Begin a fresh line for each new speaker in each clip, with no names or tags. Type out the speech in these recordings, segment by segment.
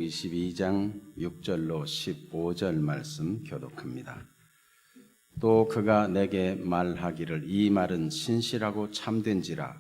22장 6절로 15절 말씀 교독합니다. 또 그가 내게 말하기를 이 말은 신실하고 참된지라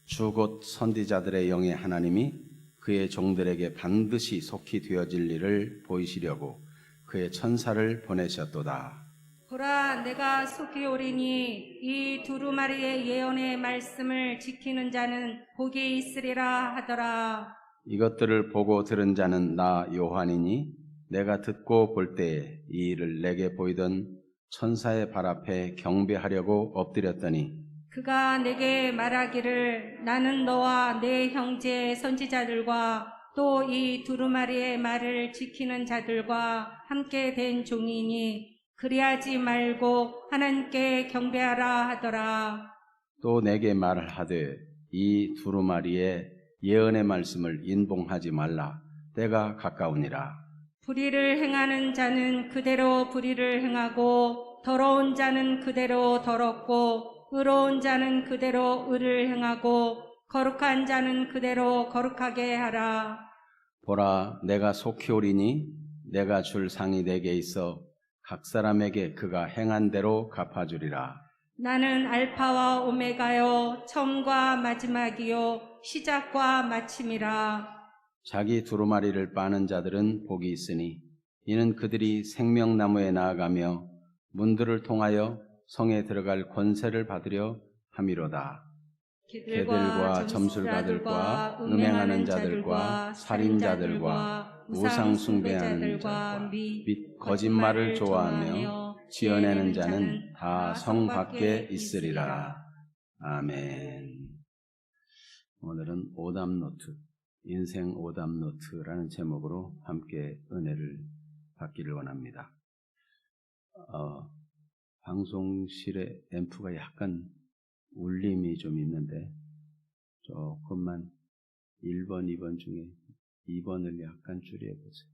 주 곧 선지자들의 영의 하나님이 그의 종들에게 반드시 속히 되어질 일을 보이시려고 그의 천사를 보내셨도다.
보라, 내가 속히 오리니 이 두루마리의 예언의 말씀을 지키는 자는 복이 있으리라 하더라.
이것들을 보고 들은 자는 나 요한이니 내가 듣고 볼 때에 이 일을 내게 보이던 천사의 발 앞에 경배하려고 엎드렸더니
그가 내게 말하기를 나는 너와 내 형제 선지자들과 또 이 두루마리의 말을 지키는 자들과 함께 된 종이니 그리하지 말고 하나님께 경배하라 하더라.
또 내게 말을 하되 이 두루마리의 예언의 말씀을 인봉하지 말라. 때가 가까우니라.
불의를 행하는 자는 그대로 불의를 행하고 더러운 자는 그대로 더럽고 의로운 자는 그대로 의를 행하고 거룩한 자는 그대로 거룩하게 하라.
보라, 내가 속히 오리니 내가 줄 상이 내게 있어 각 사람에게 그가 행한 대로 갚아주리라.
나는 알파와 오메가요 처음과 마지막이요 시작과 마침이라.
자기 두루마리를 빠는 자들은 복이 있으니 이는 그들이 생명나무에 나아가며 문들을 통하여 성에 들어갈 권세를 받으려 함이로다. 개들과 점술가들과 음행하는 자들과 살인자들과 우상 숭배하는 자들과 및 거짓말을 좋아하며 지어내는 자는 다 성 밖에 있으리라. 아멘. 오늘은 오답노트, 인생 오답노트라는 제목으로 함께 은혜를 받기를 원합니다. 방송실에 앰프가 약간 울림이 좀 있는데 조금만 1번, 2번 중에 2번을 약간 줄여보세요.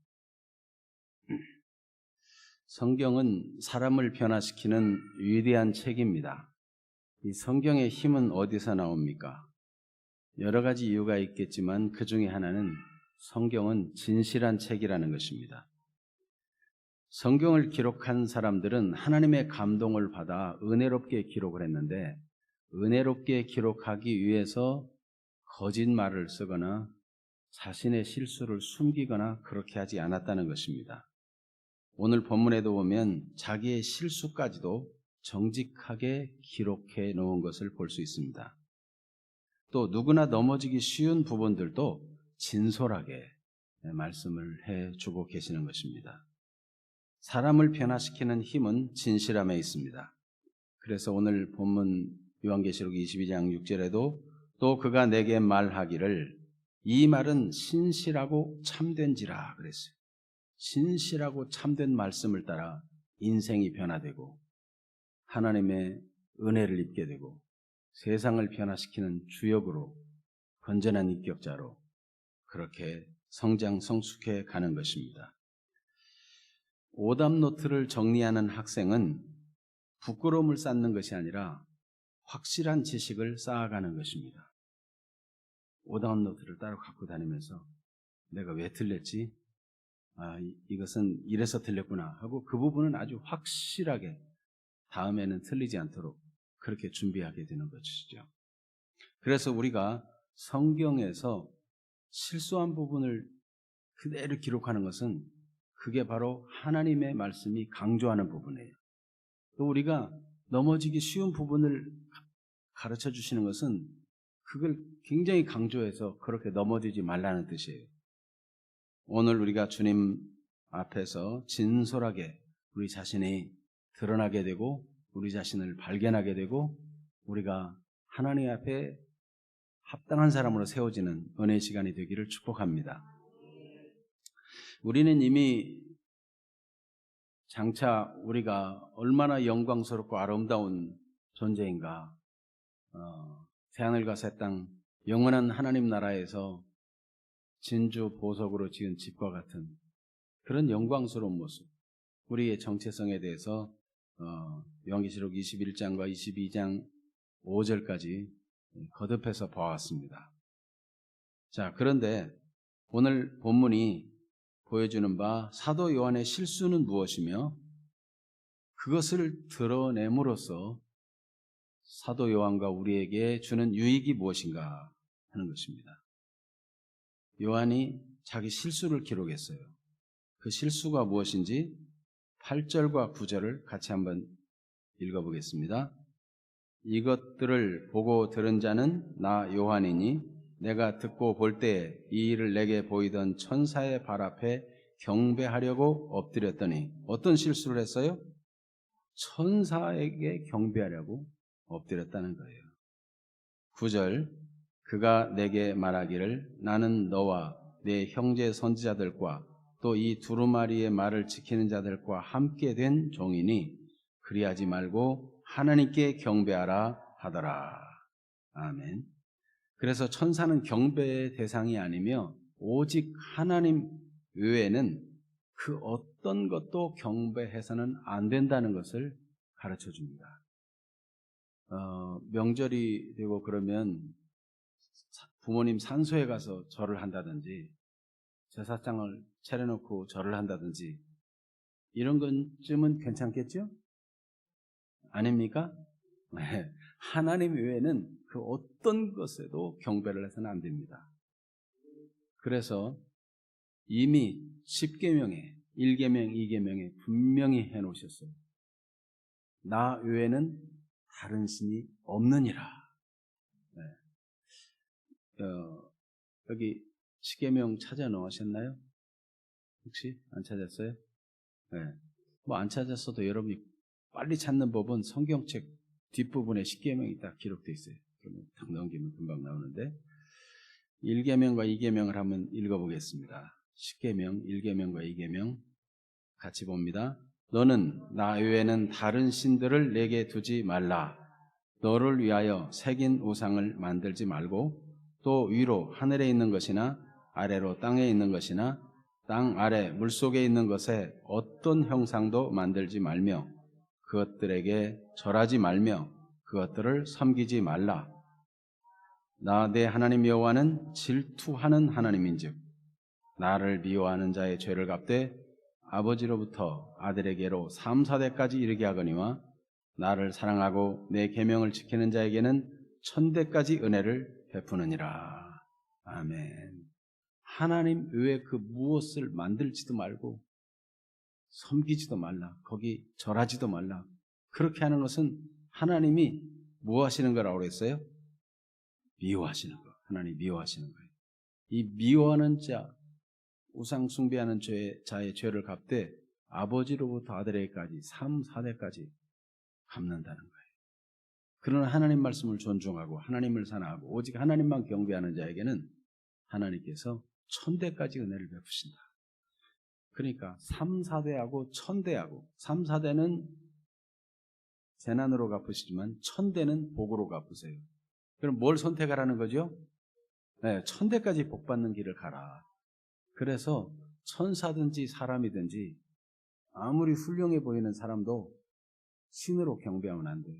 성경은 사람을 변화시키는 위대한 책입니다. 이 성경의 힘은 어디서 나옵니까? 여러 가지 이유가 있겠지만 그 중에 하나는 성경은 진실한 책이라는 것입니다. 성경을 기록한 사람들은 하나님의 감동을 받아 은혜롭게 기록을 했는데 은혜롭게 기록하기 위해서 거짓말을 쓰거나 자신의 실수를 숨기거나 그렇게 하지 않았다는 것입니다. 오늘 본문에도 보면 자기의 실수까지도 정직하게 기록해 놓은 것을 볼 수 있습니다. 또 누구나 넘어지기 쉬운 부분들도 진솔하게 말씀을 해주고 계시는 것입니다. 사람을 변화시키는 힘은 진실함에 있습니다. 그래서 오늘 본문 요한계시록 22장 6절에도 또 그가 내게 말하기를 이 말은 신실하고 참된지라 그랬어요. 신실하고 참된 말씀을 따라 인생이 변화되고 하나님의 은혜를 입게 되고 세상을 변화시키는 주역으로 건전한 인격자로 그렇게 성장 성숙해 가는 것입니다. 오답노트를 정리하는 학생은 부끄러움을 쌓는 것이 아니라 확실한 지식을 쌓아가는 것입니다. 오답노트를 따로 갖고 다니면서 내가 왜 틀렸지? 이것은 이래서 틀렸구나 하고 그 부분은 아주 확실하게 다음에는 틀리지 않도록 그렇게 준비하게 되는 것이죠. 그래서 우리가 성경에서 실수한 부분을 그대로 기록하는 것은 그게 바로 하나님의 말씀이 강조하는 부분이에요. 또 우리가 넘어지기 쉬운 부분을 가르쳐 주시는 것은 그걸 굉장히 강조해서 그렇게 넘어지지 말라는 뜻이에요. 오늘 우리가 주님 앞에서 진솔하게 우리 자신이 드러나게 되고 우리 자신을 발견하게 되고 우리가 하나님 앞에 합당한 사람으로 세워지는 은혜의 시간이 되기를 축복합니다. 우리는 이미 장차 우리가 얼마나 영광스럽고 아름다운 존재인가, 새하늘과 새 땅 영원한 하나님 나라에서 진주 보석으로 지은 집과 같은 그런 영광스러운 모습, 우리의 정체성에 대해서 요한계시록 21장과 22장 5절까지 거듭해서 보았습니다. 자, 그런데 오늘 본문이 보여주는 바 사도 요한의 실수는 무엇이며 그것을 드러냄으로써 사도 요한과 우리에게 주는 유익이 무엇인가 하는 것입니다. 요한이 자기 실수를 기록했어요. 그 실수가 무엇인지 8절과 9절을 같이 한번 읽어보겠습니다. 이것들을 보고 들은 자는 나 요한이니 내가 듣고 볼 때 이 일을 내게 보이던 천사의 발 앞에 경배하려고 엎드렸더니 어떤 실수를 했어요? 천사에게 경배하려고 엎드렸다는 거예요. 9절 그가 내게 말하기를 나는 너와 내 형제 선지자들과 또 이 두루마리의 말을 지키는 자들과 함께 된 종이니 그리하지 말고 하나님께 경배하라 하더라. 아멘. 그래서 천사는 경배의 대상이 아니며 오직 하나님 외에는 그 어떤 것도 경배해서는 안 된다는 것을 가르쳐 줍니다. 명절이 되고 그러면 부모님 산소에 가서 절을 한다든지 제사장을 차려놓고 절을 한다든지 이런 것쯤은 괜찮겠죠? 아닙니까? 네. 하나님 외에는 그 어떤 것에도 경배를 해서는 안 됩니다. 그래서 이미 10계명에 1계명, 2계명에 분명히 해놓으셨어요. 나 외에는 다른 신이 없느니라. 네. 여기 10계명 찾아 놓으셨나요? 혹시 안 찾았어요? 네. 뭐 안 찾았어도 여러분이 빨리 찾는 법은 성경책 뒷부분에 10계명이 딱 기록되어 있어요. 그러면 딱 넘기면 금방 나오는데 1계명과 2계명을 한번 읽어보겠습니다. 10계명, 1계명과 2계명 같이 봅니다. 너는 나 외에는 다른 신들을 내게 두지 말라. 너를 위하여 새긴 우상을 만들지 말고 또 위로 하늘에 있는 것이나 아래로 땅에 있는 것이나 땅 아래 물속에 있는 것에 어떤 형상도 만들지 말며 그것들에게 절하지 말며 그것들을 섬기지 말라. 나 내 하나님 여호와는 질투하는 하나님인즉 나를 미워하는 자의 죄를 갚되 아버지로부터 아들에게로 3, 4대까지 이르게 하거니와 나를 사랑하고 내 계명을 지키는 자에게는 1000대까지 은혜를 베푸느니라. 아멘. 하나님 외에 그 무엇을 만들지도 말고 섬기지도 말라. 거기 절하지도 말라. 그렇게 하는 것은 하나님이 뭐 하시는 거라고 그랬어요? 미워하시는 거. 하나님 미워하시는 거예요. 이 미워하는 자, 우상 숭배하는 자의 죄를 갚되 아버지로부터 아들에게까지 3, 4대까지 갚는다는 거예요. 그러나 하나님 말씀을 존중하고 하나님을 사랑하고 오직 하나님만 경배하는 자에게는 하나님께서 1000대까지 은혜를 베푸신다. 그러니까 3, 4대하고 1000대하고 3, 4대는 재난으로 갚으시지만 1000대는 복으로 갚으세요. 그럼 뭘 선택하라는 거죠? 네, 1000대까지 복 받는 길을 가라. 그래서 천사든지 사람이든지 아무리 훌륭해 보이는 사람도 신으로 경배하면 안 돼요.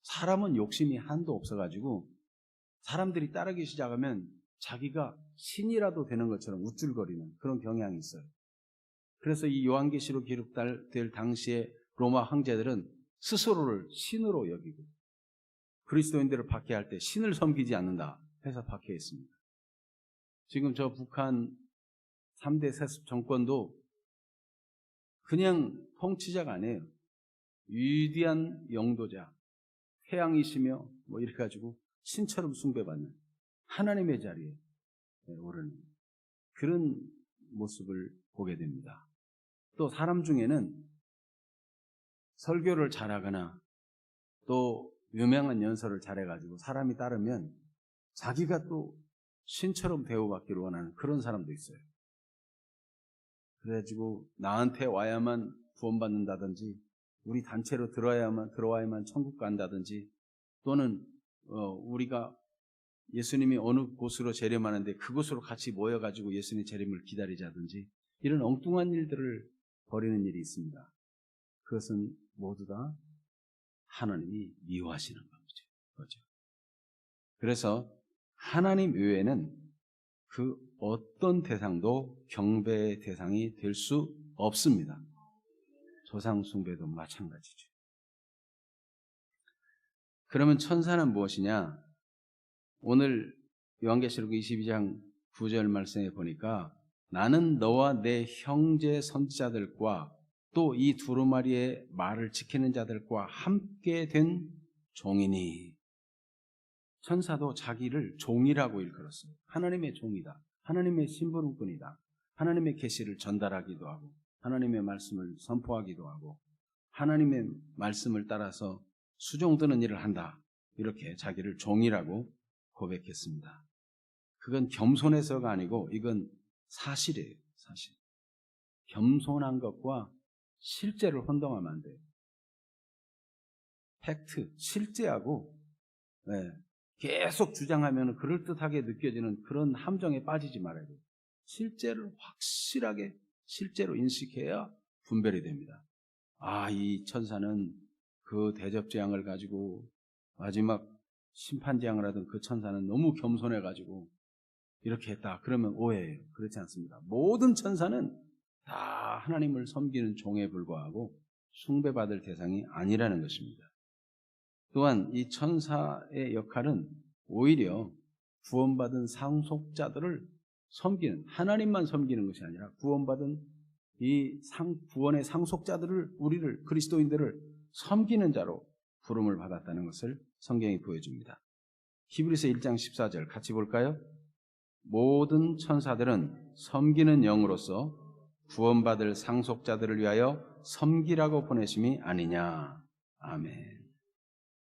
사람은 욕심이 한도 없어가지고 사람들이 따르기 시작하면 자기가 신이라도 되는 것처럼 우쭐거리는 그런 경향이 있어요. 그래서 이 요한계시록 기록될 당시에 로마 황제들은 스스로를 신으로 여기고 그리스도인들을 박해할 때 신을 섬기지 않는다 해서 박해했습니다. 지금 저 북한 3대 세습 정권도 그냥 통치자가 아니에요. 위대한 영도자, 태양이시며 뭐 이렇게 가지고 신처럼 숭배받는 하나님의 자리에 오르는 그런 모습을 보게 됩니다. 또 사람 중에는 설교를 잘하거나 또 유명한 연설을 잘해가지고 사람이 따르면 자기가 또 신처럼 대우받기를 원하는 그런 사람도 있어요. 그래가지고 나한테 와야만 구원받는다든지 우리 단체로 들어와야만 천국 간다든지 또는 우리가 예수님이 어느 곳으로 재림하는데 그곳으로 같이 모여가지고 예수님 재림을 기다리자든지 이런 엉뚱한 일들을 벌이는 일이 있습니다. 그것은 모두 다 하나님이 미워하시는 거죠. 그래서 하나님 외에는 그 어떤 대상도 경배의 대상이 될 수 없습니다. 조상 숭배도 마찬가지죠. 그러면 천사는 무엇이냐? 오늘 요한계시록 22장 9절 말씀에 보니까 나는 너와 내 형제 선지자들과 또 이 두루마리의 말을 지키는 자들과 함께 된 종이니. 천사도 자기를 종이라고 일컬었어요. 하나님의 종이다. 하나님의 심부름꾼이다. 하나님의 계시를 전달하기도 하고 하나님의 말씀을 선포하기도 하고 하나님의 말씀을 따라서 수종드는 일을 한다. 이렇게 자기를 종이라고 고백했습니다. 그건 겸손해서가 아니고 이건 사실이에요. 사실. 겸손한 것과 실제를 혼동하면 안 돼요. 팩트, 실제하고 계속 주장하면 그럴듯하게 느껴지는 그런 함정에 빠지지 말아야 돼요. 실제를 확실하게 실제로 인식해야 분별이 됩니다. 아, 이 천사는 그 대접재앙을 가지고 마지막 심판재앙을 하던 그 천사는 너무 겸손해가지고 이렇게 했다. 그러면 오해예요. 그렇지 않습니다. 모든 천사는 다 하나님을 섬기는 종에 불과하고 숭배받을 대상이 아니라는 것입니다. 또한 이 천사의 역할은 오히려 구원받은 상속자들을 섬기는, 하나님만 섬기는 것이 아니라 구원받은 이 구원의 상속자들을, 우리를, 그리스도인들을 섬기는 자로 부름을 받았다는 것을 성경이 보여줍니다. 히브리서 1장 14절 같이 볼까요? 모든 천사들은 섬기는 영으로서 구원받을 상속자들을 위하여 섬기라고 보내심이 아니냐. 아멘.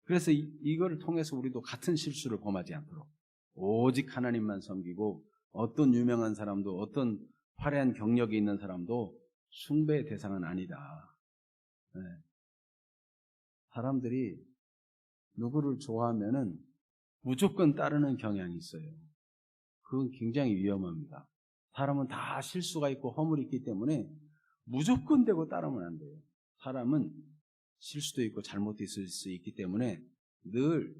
그래서 이걸 통해서 우리도 같은 실수를 범하지 않도록 오직 하나님만 섬기고 어떤 유명한 사람도 어떤 화려한 경력이 있는 사람도 숭배의 대상은 아니다. 네. 사람들이 누구를 좋아하면은 무조건 따르는 경향이 있어요. 그건 굉장히 위험합니다. 사람은 다 실수가 있고 허물이 있기 때문에 무조건 되고 따르면 안 돼요. 사람은 실수도 있고 잘못도 있을 수 있기 때문에 늘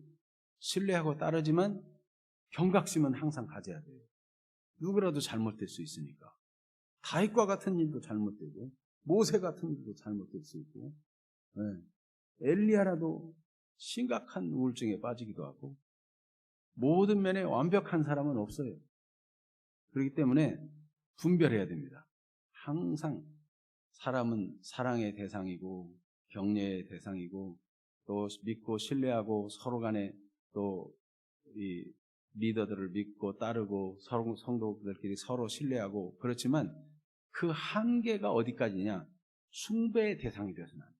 신뢰하고 따르지만 경각심은 항상 가져야 돼요. 누구라도 잘못될 수 있으니까. 다윗과 같은 일도 잘못되고 모세 같은 일도 잘못될 수 있고 엘리야라도 심각한 우울증에 빠지기도 하고 모든 면에 완벽한 사람은 없어요. 그렇기 때문에 분별해야 됩니다. 항상 사람은 사랑의 대상이고 격려의 대상이고 또 믿고 신뢰하고 서로 간에 또 이 리더들을 믿고 따르고 서로 성도들끼리 서로 신뢰하고 그렇지만 그 한계가 어디까지냐? 숭배의 대상이 되어서는 안 돼요.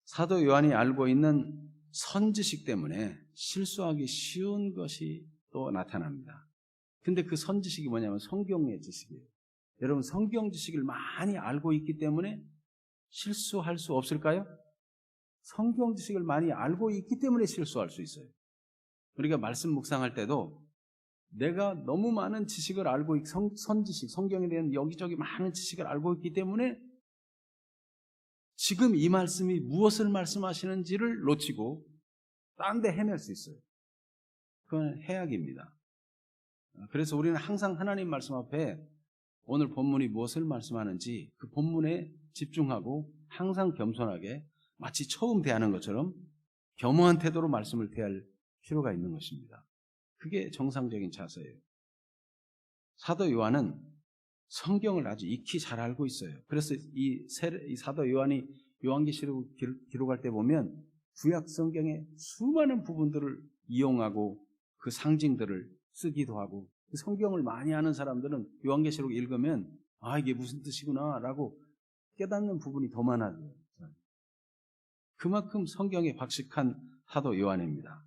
사도 요한이 알고 있는 선지식 때문에 실수하기 쉬운 것이 또 나타납니다. 근데 그 선지식이 뭐냐면 성경의 지식이에요. 여러분 성경 지식을 많이 알고 있기 때문에 실수할 수 없을까요? 성경 지식을 많이 알고 있기 때문에 실수할 수 있어요. 우리가 말씀 묵상할 때도 내가 너무 많은 지식을 알고 선지식, 성경에 대한 여기저기 많은 지식을 알고 있기 때문에 지금 이 말씀이 무엇을 말씀하시는지를 놓치고 딴 데 헤맬 수 있어요. 그건 해악입니다. 그래서 우리는 항상 하나님 말씀 앞에 오늘 본문이 무엇을 말씀하는지 그 본문에 집중하고 항상 겸손하게 마치 처음 대하는 것처럼 겸허한 태도로 말씀을 대할 필요가 있는 것입니다. 그게 정상적인 자세예요. 사도 요한은 성경을 아주 익히 잘 알고 있어요. 그래서 이 사도 요한이 요한계시록을 기록할 때 보면 구약 성경의 수많은 부분들을 이용하고 그 상징들을 쓰기도 하고 성경을 많이 아는 사람들은 요한계시록 읽으면 아 이게 무슨 뜻이구나 라고 깨닫는 부분이 더 많아져요. 그만큼 성경에 박식한 사도 요한입니다.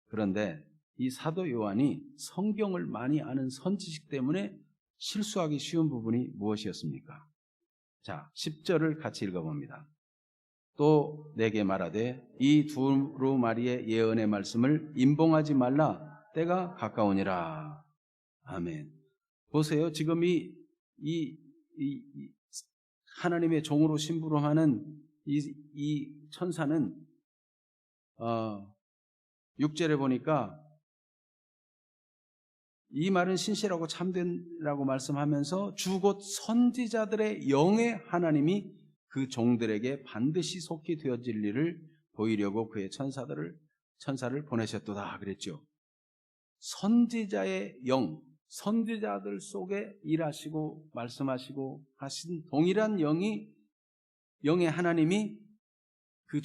그런데 이 사도 요한이 성경을 많이 아는 선지식 때문에 실수하기 쉬운 부분이 무엇이었습니까? 자, 10절을 같이 읽어봅니다. 또 내게 말하되 이 두루마리의 예언의 말씀을 임봉하지 말라 때가 가까우니라. 아멘. 보세요. 지금 이 하나님의 종으로 심부름하는 이 천사는 6절에 보니까 이 말은 신실하고 참된이라고 말씀하면서 주 곧 선지자들의 영의 하나님이 그 종들에게 반드시 속히 되어질 일을 보이려고 그의 천사를 보내셨도다 그랬죠. 선지자의 영, 선지자들 속에 일하시고 말씀하시고 하신 동일한 영의 하나님이 그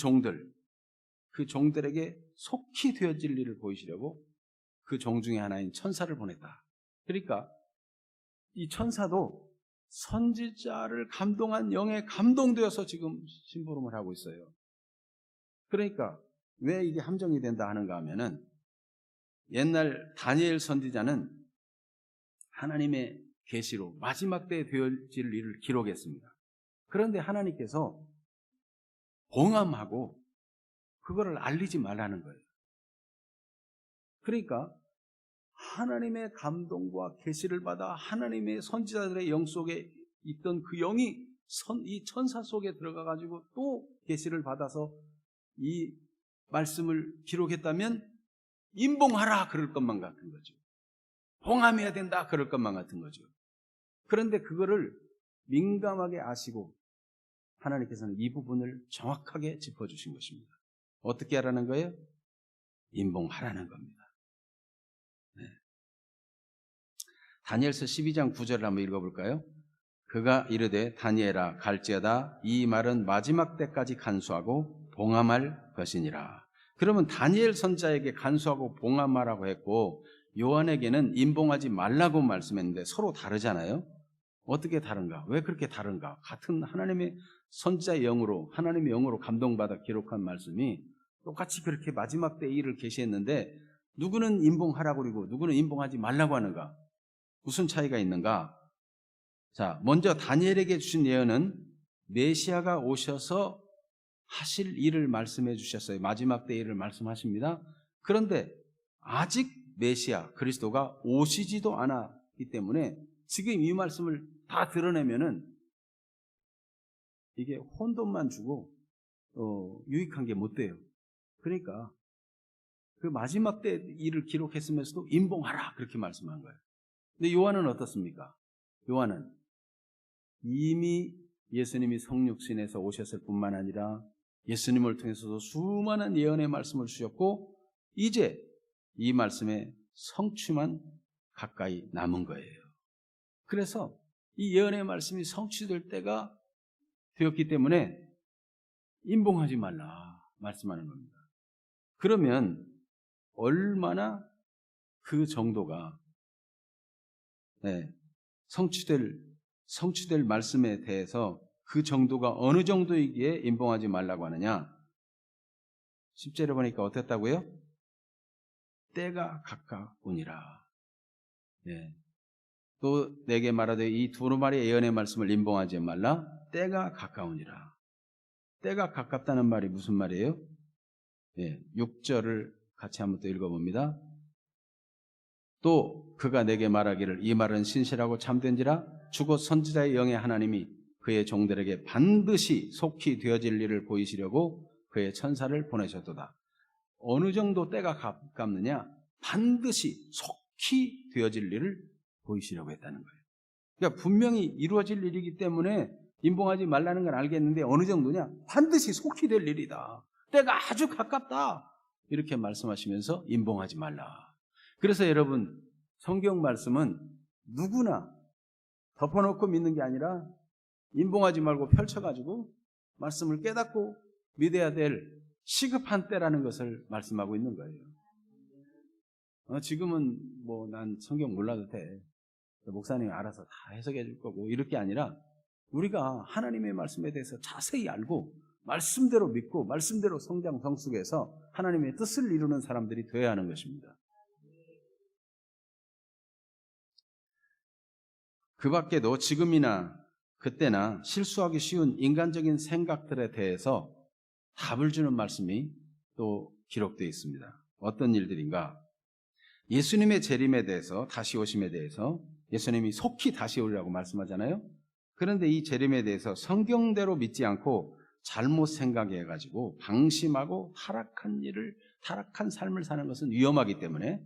종들에게 속히 되어질 일을 보이시려고 그 종 중에 하나인 천사를 보냈다. 그러니까 이 천사도 선지자를 감동한 영에 감동되어서 지금 심부름을 하고 있어요. 그러니까 왜 이게 함정이 된다 하는가 하면은 옛날 다니엘 선지자는 하나님의 계시로 마지막 때에 되어질 일을 기록했습니다. 그런데 하나님께서 봉함하고 그거를 알리지 말라는 거예요. 그러니까 하나님의 감동과 계시를 받아 하나님의 선지자들의 영 속에 있던 그 영이 이 천사 속에 들어가 가지고 또 계시를 받아서 이 말씀을 기록했다면 임봉하라 그럴 것만 같은 거죠. 봉함해야 된다 그럴 것만 같은 거죠. 그런데 그거를 민감하게 아시고 하나님께서는 이 부분을 정확하게 짚어주신 것입니다. 어떻게 하라는 거예요? 임봉하라는 겁니다. 네. 다니엘서 12장 9절을 한번 읽어볼까요? 그가 이르되 다니엘아 갈지어다 이 말은 마지막 때까지 간수하고 봉함할 것이니라. 그러면 다니엘 선지자에게 간수하고 봉함하라고 했고 요한에게는 임봉하지 말라고 말씀했는데 서로 다르잖아요. 어떻게 다른가? 왜 그렇게 다른가? 같은 하나님의 선지자의 영으로 하나님의 영으로 감동받아 기록한 말씀이 똑같이 그렇게 마지막 때 일을 계시했는데 누구는 임봉하라고 그러고 누구는 임봉하지 말라고 하는가? 무슨 차이가 있는가? 자, 먼저 다니엘에게 주신 예언은 메시아가 오셔서 하실 일을 말씀해 주셨어요. 마지막 때 일을 말씀하십니다. 그런데 아직 메시아 그리스도가 오시지도 않았기 때문에 지금 이 말씀을 다 드러내면은 이게 혼돈만 주고 유익한 게 못 돼요. 그러니까 그 마지막 때 일을 기록했으면서도 임봉하라 그렇게 말씀한 거예요. 근데 요한은 어떻습니까? 요한은 이미 예수님이 성육신에서 오셨을 뿐만 아니라 예수님을 통해서도 수많은 예언의 말씀을 주셨고 이제 이 말씀의 성취만 가까이 남은 거예요. 그래서 이 예언의 말씀이 성취될 때가 되었기 때문에 임봉하지 말라 말씀하는 겁니다. 그러면 얼마나 그 정도가 성취될 말씀에 대해서 그 정도가 어느 정도이기에 임봉하지 말라고 하느냐? 10절에 보니까 어땠다고요? 때가 가까우니라. 네. 또 내게 말하되 이 두루마리의 예언의 말씀을 임봉하지 말라. 때가 가까우니라. 때가 가깝다는 말이 무슨 말이에요? 네. 6절을 같이 한번 또 읽어봅니다. 또 그가 내게 말하기를 이 말은 신실하고 참된지라 주곧 선지자의 영의 하나님이 그의 종들에게 반드시 속히 되어질 일을 보이시려고 그의 천사를 보내셨도다. 어느 정도 때가 가깝느냐? 반드시 속히 되어질 일을 보이시려고 했다는 거예요. 그러니까 분명히 이루어질 일이기 때문에 임봉하지 말라는 건 알겠는데 어느 정도냐? 반드시 속히 될 일이다. 때가 아주 가깝다. 이렇게 말씀하시면서 임봉하지 말라. 그래서 여러분 성경 말씀은 누구나 덮어놓고 믿는 게 아니라 임봉하지 말고 펼쳐가지고 말씀을 깨닫고 믿어야 될 시급한 때라는 것을 말씀하고 있는 거예요. 지금은 뭐 난 성경 몰라도 돼. 목사님이 알아서 다 해석해 줄 거고 이럴 게 아니라 우리가 하나님의 말씀에 대해서 자세히 알고 말씀대로 믿고 말씀대로 성장 성숙해서 하나님의 뜻을 이루는 사람들이 되어야 하는 것입니다. 그 밖에도 지금이나 그때나 실수하기 쉬운 인간적인 생각들에 대해서 답을 주는 말씀이 또 기록되어 있습니다. 어떤 일들인가? 예수님의 재림에 대해서, 다시 오심에 대해서 예수님이 속히 다시 오리라고 말씀하잖아요. 그런데 이 재림에 대해서 성경대로 믿지 않고 잘못 생각해가지고 방심하고 타락한 일을 타락한 삶을 사는 것은 위험하기 때문에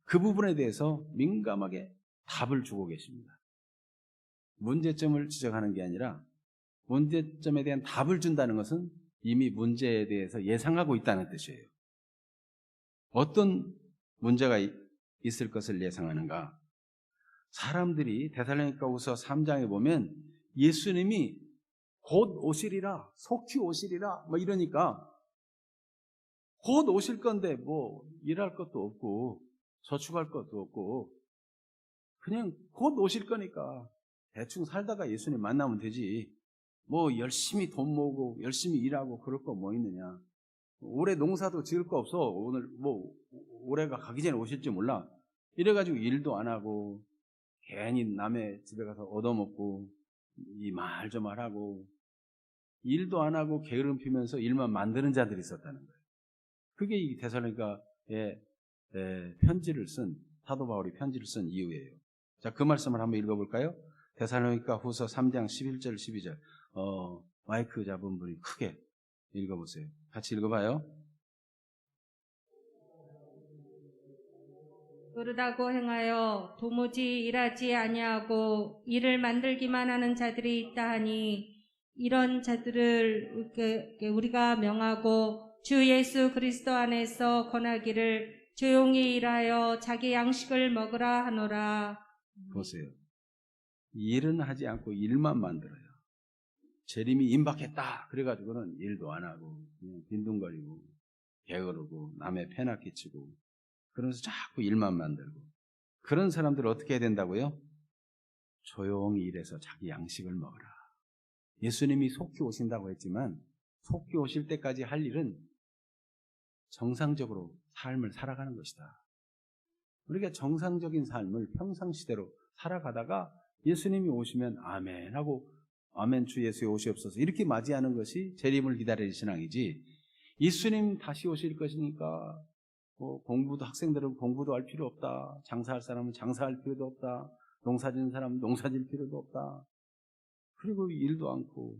그 부분에 대해서 민감하게 답을 주고 계십니다. 문제점을 지적하는 게 아니라 문제점에 대한 답을 준다는 것은 이미 문제에 대해서 예상하고 있다는 뜻이에요. 어떤 문제가 있을 것을 예상하는가? 사람들이 데살로니가후서 3장에 보면 예수님이 곧 오시리라, 속히 오시리라 뭐 이러니까 곧 오실 건데 뭐 일할 것도 없고 저축할 것도 없고 그냥 곧 오실 거니까 대충 살다가 예수님 만나면 되지. 뭐 열심히 돈 모으고 열심히 일하고 그럴 거 뭐 있느냐. 올해 농사도 지을 거 없어. 오늘 뭐 올해가 가기 전에 오실지 몰라. 이래가지고 일도 안 하고 괜히 남의 집에 가서 얻어먹고 이 말 저 말하고 일도 안 하고 게으름 피면서 일만 만드는 자들이 있었다는 거예요. 그게 이 데살로니가에 편지를 쓴 사도 바울이 편지를 쓴 이유예요. 자, 그 말씀을 한번 읽어볼까요? 데살로니가 후서 3장 11절 12절 마이크 잡은 분이 크게 읽어보세요. 같이 읽어봐요.
그러다고 행하여 도무지 일하지 아니하고 일을 만들기만 하는 자들이 있다 하니 이런 자들을 우리가 명하고 주 예수 그리스도 안에서 권하기를 조용히 일하여 자기 양식을 먹으라 하노라.
보세요. 일은 하지 않고 일만 만들어요. 재림이 임박했다. 그래가지고는 일도 안 하고 그냥 빈둥거리고 게으르고 남의 패나 끼치고 그러면서 자꾸 일만 만들고 그런 사람들을 어떻게 해야 된다고요? 조용히 일해서 자기 양식을 먹으라. 예수님이 속히 오신다고 했지만 속히 오실 때까지 할 일은 정상적으로 삶을 살아가는 것이다. 우리가 정상적인 삶을 평상시대로 살아가다가 예수님이 오시면 아멘 하고 아멘 주 예수의 오시옵소서 이렇게 맞이하는 것이 재림을 기다리는 신앙이지 예수님 다시 오실 것이니까 공부도 학생들은 공부도 할 필요 없다. 장사할 사람은 장사할 필요도 없다. 농사짓는 사람은 농사질 필요도 없다. 그리고 일도 않고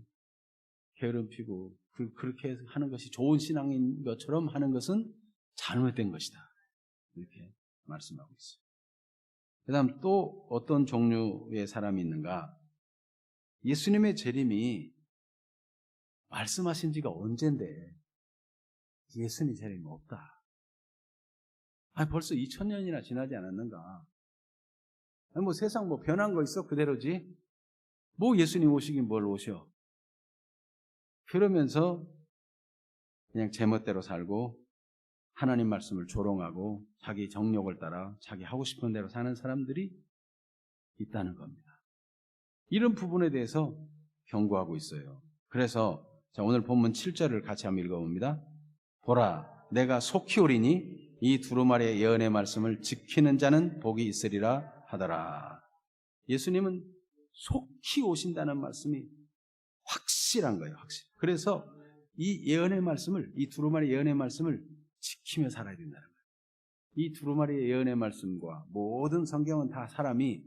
게으름 피고 그렇게 하는 것이 좋은 신앙인 것처럼 하는 것은 잘못된 것이다. 이렇게 말씀하고 있어요. 그 다음 또 어떤 종류의 사람이 있는가? 예수님의 재림이 말씀하신 지가 언젠데 예수님 재림이 없다. 벌써 2000년이나 지나지 않았는가? 뭐 세상 뭐 변한 거 있어? 그대로지? 뭐 예수님 오시긴 뭘 오셔? 그러면서 그냥 제멋대로 살고 하나님 말씀을 조롱하고 자기 정욕을 따라 자기 하고 싶은 대로 사는 사람들이 있다는 겁니다. 이런 부분에 대해서 경고하고 있어요. 그래서 자, 오늘 본문 7절을 같이 한번 읽어봅니다. 보라, 내가 속히 오리니 이 두루마리의 예언의 말씀을 지키는 자는 복이 있으리라 하더라. 예수님은 속히 오신다는 말씀이 확실한 거예요. 확실. 그래서 이 예언의 말씀을, 이 두루마리 예언의 말씀을 지키며 살아야 된다는 거예요. 이 두루마리 예언의 말씀과 모든 성경은 다 사람이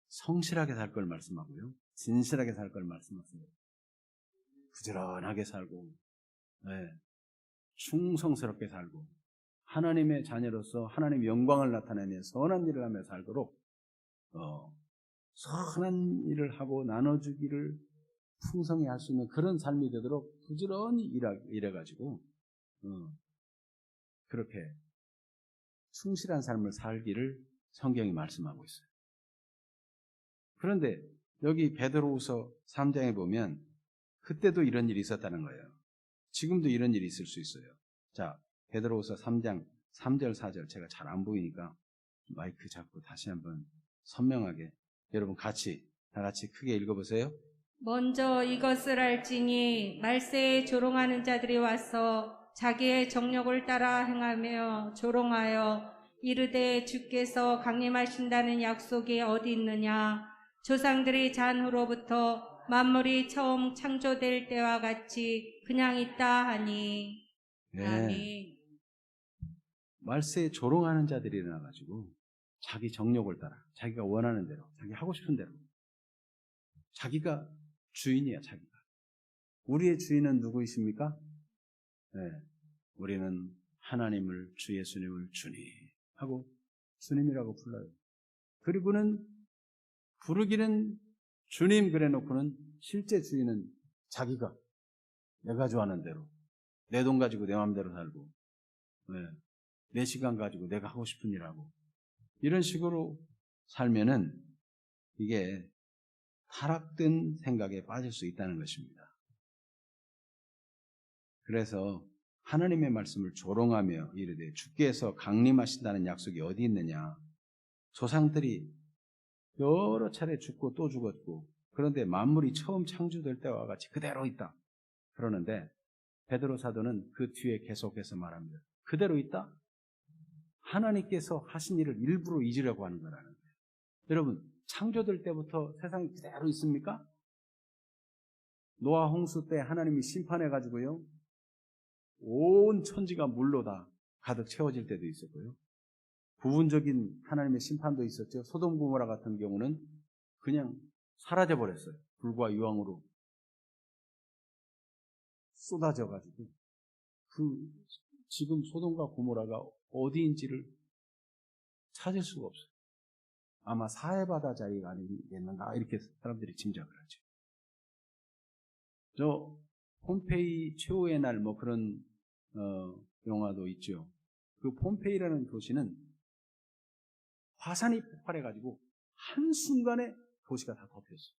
성실하게 살 걸 말씀하고요. 진실하게 살 걸 말씀하세요. 부지런하게 살고, 충성스럽게 살고, 하나님의 자녀로서 하나님의 영광을 나타내며 선한 일을 하며 살도록 선한 일을 하고 나눠주기를 풍성히 할 수 있는 그런 삶이 되도록 부지런히 일해가지고 그렇게 충실한 삶을 살기를 성경이 말씀하고 있어요. 그런데 여기 베드로후서 3장에 보면 그때도 이런 일이 있었다는 거예요. 지금도 이런 일이 있을 수 있어요. 자, 베드로후서 3장 3절 4절 제가 잘 안 보이니까 마이크 잡고 다시 한번 선명하게 여러분 다 같이 크게 읽어보세요.
먼저 이것을 알지니 말세에 조롱하는 자들이 와서 자기의 정욕을 따라 행하며 조롱하여 이르되 주께서 강림하신다는 약속이 어디 있느냐. 조상들이 잔 후로부터 만물이 처음 창조될 때와 같이 그냥 있다 하니.
네.
아멘.
말세에 조롱하는 자들이 일어나가지고 자기 정욕을 따라 자기가 원하는 대로 자기 하고 싶은 대로 자기가 주인이야. 자기가. 우리의 주인은 누구이십니까? 네. 우리는 하나님을 주 예수님을 주님 하고 주님이라고 불러요. 그리고는 부르기는 주님 그래놓고는 실제 주인은 자기가 내가 좋아하는 대로 내 돈 가지고 내 마음대로 살고 내 시간 가지고 내가 하고 싶은 일 하고 이런 식으로 살면은 이게 타락된 생각에 빠질 수 있다는 것입니다. 그래서 하나님의 말씀을 조롱하며 이르되 주께서 강림하신다는 약속이 어디 있느냐. 조상들이 여러 차례 죽고 또 죽었고 그런데 만물이 처음 창조될 때와 같이 그대로 있다. 그러는데 베드로 사도는 그 뒤에 계속해서 말합니다. 그대로 있다? 하나님께서 하신 일을 일부러 잊으려고 하는 거라는 거예요. 여러분, 창조될 때부터 세상이 그대로 있습니까? 노아 홍수 때 하나님이 심판해가지고요, 온 천지가 물로 다 가득 채워질 때도 있었고요. 부분적인 하나님의 심판도 있었죠. 소돔 고모라 같은 경우는 그냥 사라져버렸어요. 불과 유황으로 쏟아져가지고 지금 소돔과 고모라가 어디인지를 찾을 수가 없어요. 아마 사해바다 자리가 아니겠는가 이렇게 사람들이 짐작을 하죠. 저 폼페이 최후의 날 뭐 그런 영화도 있죠. 그 폼페이라는 도시는 화산이 폭발해가지고 한순간에 도시가 다 덮였어요.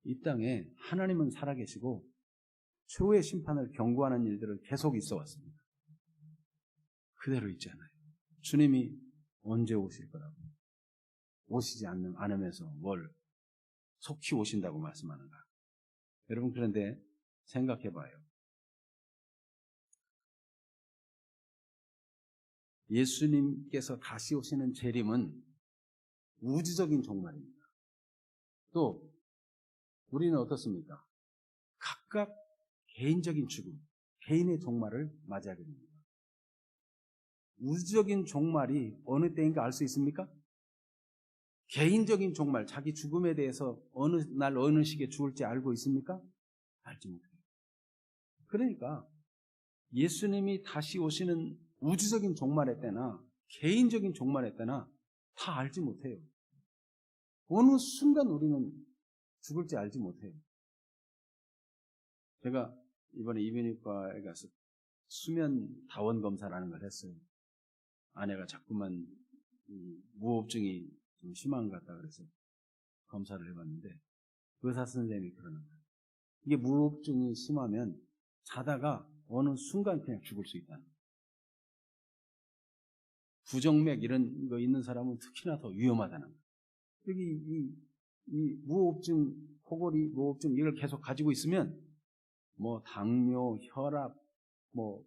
이 땅에 하나님은 살아계시고 최후의 심판을 경고하는 일들은 계속 있어 왔습니다. 그대로 있잖아요. 주님이 언제 오실 거라고 오시지 않으면서 뭘 속히 오신다고 말씀하는가. 여러분 그런데 생각해 봐요. 예수님께서 다시 오시는 재림은 우주적인 종말입니다. 또 우리는 어떻습니까? 각각 개인적인 죽음, 개인의 종말을 맞이하게 됩니다. 우주적인 종말이 어느 때인가 알 수 있습니까? 개인적인 종말, 자기 죽음에 대해서 어느 날 어느 시기에 죽을지 알고 있습니까? 알지 못해요. 그러니까 예수님이 다시 오시는 우주적인 종말의 때나 개인적인 종말의 때나 다 알지 못해요. 어느 순간 우리는 죽을지 알지 못해요. 제가 이번에 이비인후과에 가서 수면 다원 검사라는 걸 했어요. 아내가 자꾸만 무호흡증이 좀 심한 것 같다 그래서 검사를 해봤는데 의사 선생님이 그러는 거예요. 이게 무호흡증이 심하면 자다가 어느 순간 그냥 죽을 수 있다는 거예요. 부정맥 이런 거 있는 사람은 특히나 더 위험하다는 거예요. 여기 이 무호흡증, 코골이 무호흡증 이걸 계속 가지고 있으면 뭐 당뇨, 혈압, 뭐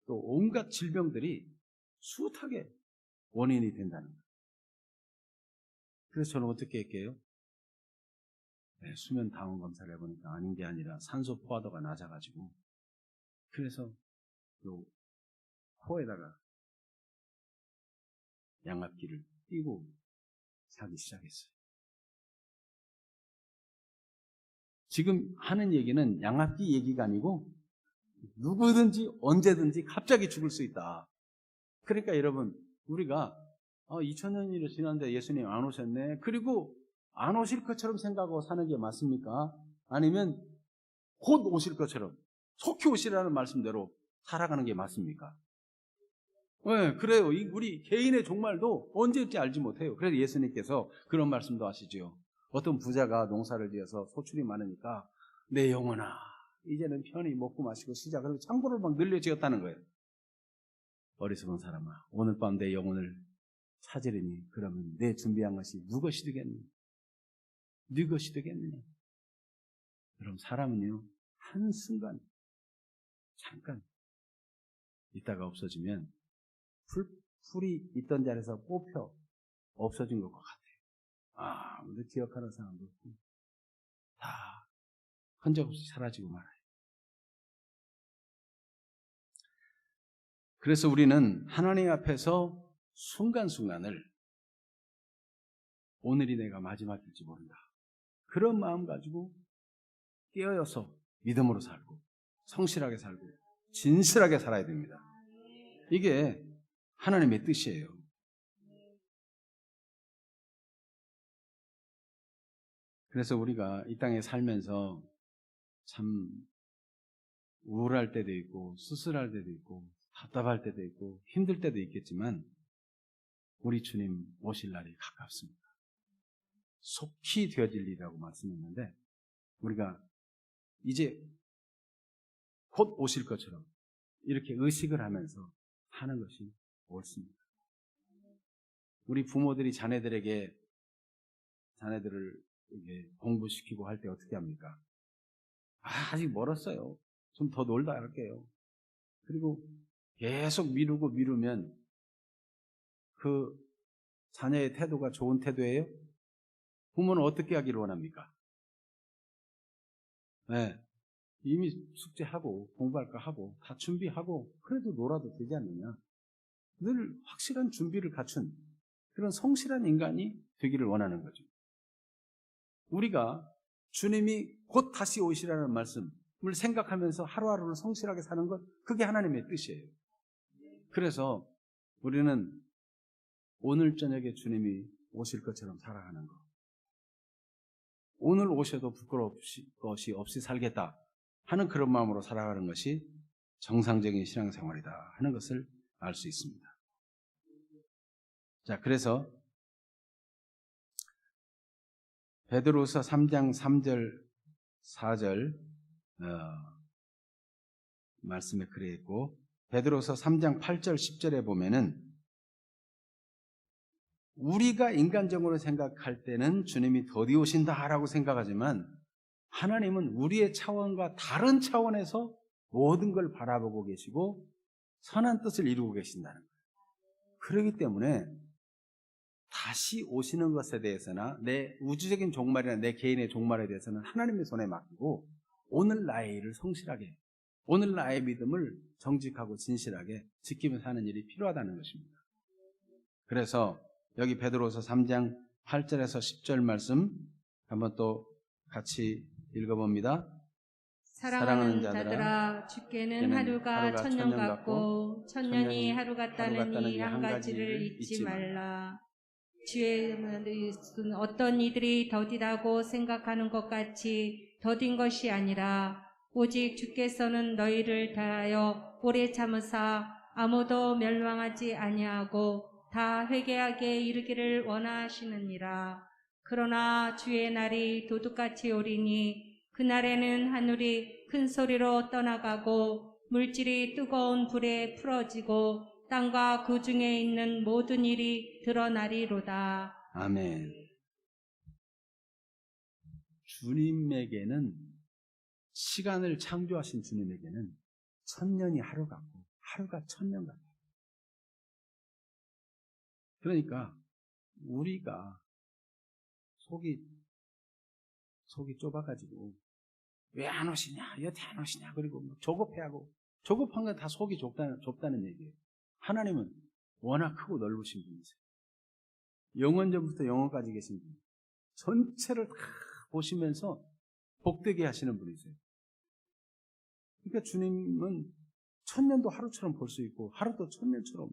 또 온갖 질병들이 숱하게 원인이 된다는 거예요. 그래서 저는 어떻게 할게요? 수면 다원 검사를 해보니까 아닌 게 아니라 산소 포화도가 낮아가지고 그래서 요 코에다가 양압기를 끼고 자기 시작했어요. 지금 하는 얘기는 양압기 얘기가 아니고 누구든지 언제든지 갑자기 죽을 수 있다. 그러니까 여러분 우리가 2000년이 지났는데 예수님 안 오셨네. 그리고 안 오실 것처럼 생각하고 사는 게 맞습니까? 아니면 곧 오실 것처럼 속히 오시라는 말씀대로 살아가는 게 맞습니까? 네, 그래요. 우리 개인의 종말도 언제 올지 알지 못해요. 그래서 예수님께서 그런 말씀도 하시죠. 어떤 부자가 농사를 지어서 소출이 많으니까 내 영혼아 이제는 편히 먹고 마시고 쉬자. 그리고 창고를 막 늘려 지었다는 거예요. 어리석은 사람아 오늘 밤 내 영혼을 찾으리니 그러면 내 준비한 것이 누것이 되겠느냐? 네 것이 되겠느냐? 그럼 사람은요 한순간 잠깐 있다가 없어지면 풀이 있던 자리에서 뽑혀 없어진 것과 같아요. 아무도 기억하는 사람도 없고 다 흔적 없이 사라지고 말아요. 그래서 우리는 하나님 앞에서 순간순간을 오늘이 내가 마지막일지 모른다. 그런 마음 가지고 깨어서 믿음으로 살고 성실하게 살고 진실하게 살아야 됩니다. 이게 하나님의 뜻이에요. 그래서 우리가 이 땅에 살면서 참 우울할 때도 있고 쓸쓸할 때도 있고 답답할 때도 있고 힘들 때도 있겠지만 우리 주님 오실 날이 가깝습니다. 속히 되어질 일이라고 말씀했는데 우리가 이제 곧 오실 것처럼 이렇게 의식을 하면서 사는 것이 옳습니다. 우리 부모들이 자녀들을 이렇게 공부시키고 할 때 어떻게 합니까? 아직 멀었어요. 좀 더 놀다 할게요. 그리고 계속 미루면 그 자녀의 태도가 좋은 태도예요? 부모는 어떻게 하기를 원합니까? 네, 이미 숙제하고 공부할 거 하고 다 준비하고 그래도 놀아도 되지 않느냐. 늘 확실한 준비를 갖춘 그런 성실한 인간이 되기를 원하는 거죠. 우리가 주님이 곧 다시 오시라는 말씀을 생각하면서 하루하루를 성실하게 사는 것, 그게 하나님의 뜻이에요. 그래서 우리는 오늘 저녁에 주님이 오실 것처럼 살아가는 것, 오늘 오셔도 부끄러울 것이 없이 살겠다 하는 그런 마음으로 살아가는 것이 정상적인 신앙생활이다 하는 것을 알 수 있습니다. 자, 그래서 베드로서 3장 3절 4절 말씀에 그래 있고 베드로서 3장 8절 10절에 보면은 우리가 인간적으로 생각할 때는 주님이 더디 오신다라고 생각하지만 하나님은 우리의 차원과 다른 차원에서 모든 걸 바라보고 계시고 선한 뜻을 이루고 계신다는 거예요. 그렇기 때문에 다시 오시는 것에 대해서나 내 우주적인 종말이나 내 개인의 종말에 대해서는 하나님의 손에 맡기고 오늘 나의 일을 성실하게, 오늘 나의 믿음을 정직하고 진실하게 지키며 사는 일이 필요하다는 것입니다. 그래서 여기 베드로서 3장 8절에서 10절 말씀 한번 또 같이 읽어봅니다.
사랑하는 자들아, 주께는 하루가 천년 같고 천년이 하루 같다는 이 한 가지를 잊지 말라. 주의 어떤 이들이 더디다고 생각하는 것 같이 더딘 것이 아니라 오직 주께서는 너희를 대하여 오래 참으사 아무도 멸망하지 아니하고 다 회개하게 이르기를 원하시느니라. 그러나 주의 날이 도둑같이 오리니 그날에는 하늘이 큰 소리로 떠나가고 물질이 뜨거운 불에 풀어지고 땅과 그 중에 있는 모든 일이 드러나리로다.
아멘. 주님에게는, 시간을 창조하신 주님에게는 천년이 하루 같고 하루가 천년 같아요. 그러니까 우리가 속이 좁아가지고 왜 안 오시냐, 여태 안 오시냐, 그리고 조급해하고, 조급한 건 다 속이 좁다는 얘기예요. 하나님은 워낙 크고 넓으신 분이세요. 영원전부터 영원까지 계신 분, 전체를 다 보시면서 복되게 하시는 분이세요. 그러니까 주님은 천년도 하루처럼 볼 수 있고 하루도 천년처럼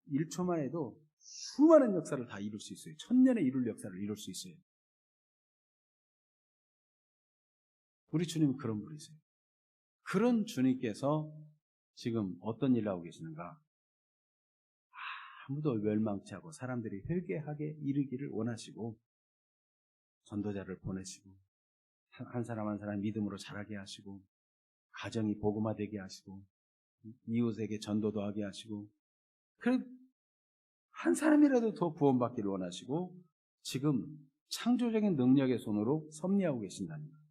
1초만 해도 수많은 역사를 다 이룰 수 있어요. 천년에 이룰 역사를 이룰 수 있어요. 우리 주님은 그런 분이세요. 그런 주님께서 지금 어떤 일을 하고 계시는가? 아무도 멸망치 않고 사람들이 회개하게 이르기를 원하시고 전도자를 보내시고 한 사람 한 사람 믿음으로 자라게 하시고 가정이 복음화되게 하시고 이웃에게 전도도 하게 하시고 한 사람이라도 더 구원받기를 원하시고 지금 창조적인 능력의 손으로 섭리하고 계신다는 거예요.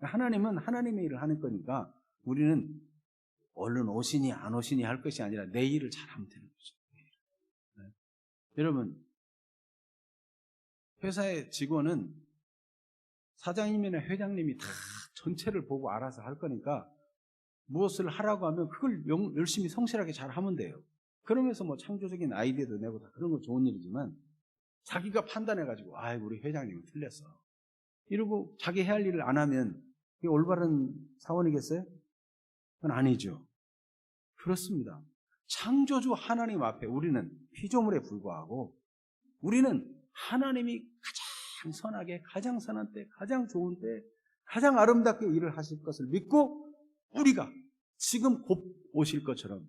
하나님은 하나님의 일을 하는 거니까 우리는 얼른 오시니 안 오시니 할 것이 아니라 내 일을 잘하면 되는 거죠. 네. 여러분, 회사의 직원은 사장님이나 회장님이 다 전체를 보고 알아서 할 거니까 무엇을 하라고 하면 그걸 열심히 성실하게 잘 하면 돼요. 그러면서 뭐 창조적인 아이디어도 내고 다 그런 건 좋은 일이지만 자기가 판단해가지고 우리 회장님은 틀렸어 이러고 자기 해야 할 일을 안 하면 그게 올바른 사원이겠어요? 그건 아니죠. 그렇습니다. 창조주 하나님 앞에 우리는 피조물에 불과하고 우리는 하나님이 가장 선하게, 가장 선한 때, 가장 좋은 때, 가장 아름답게 일을 하실 것을 믿고 우리가 지금 곧 오실 것처럼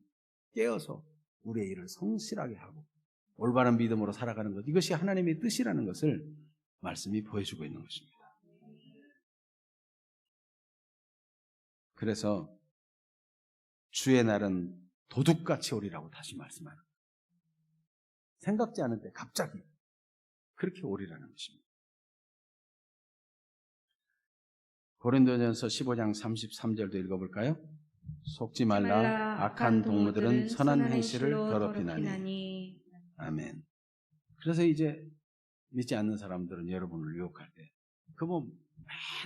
깨어서 우리의 일을 성실하게 하고 올바른 믿음으로 살아가는 것, 이것이 하나님의 뜻이라는 것을 말씀이 보여주고 있는 것입니다. 그래서 주의 날은 도둑같이 오리라고 다시 말씀하는 거예요. 생각지 않은 때 갑자기 그렇게 오리라는 것입니다. 고린도전서 15장 33절도 읽어볼까요? 속지 말라. 악한 동무들은 선한 행실을 더럽히나니. 아멘. 그래서 이제 믿지 않는 사람들은 여러분을 유혹할 때, 그 뭐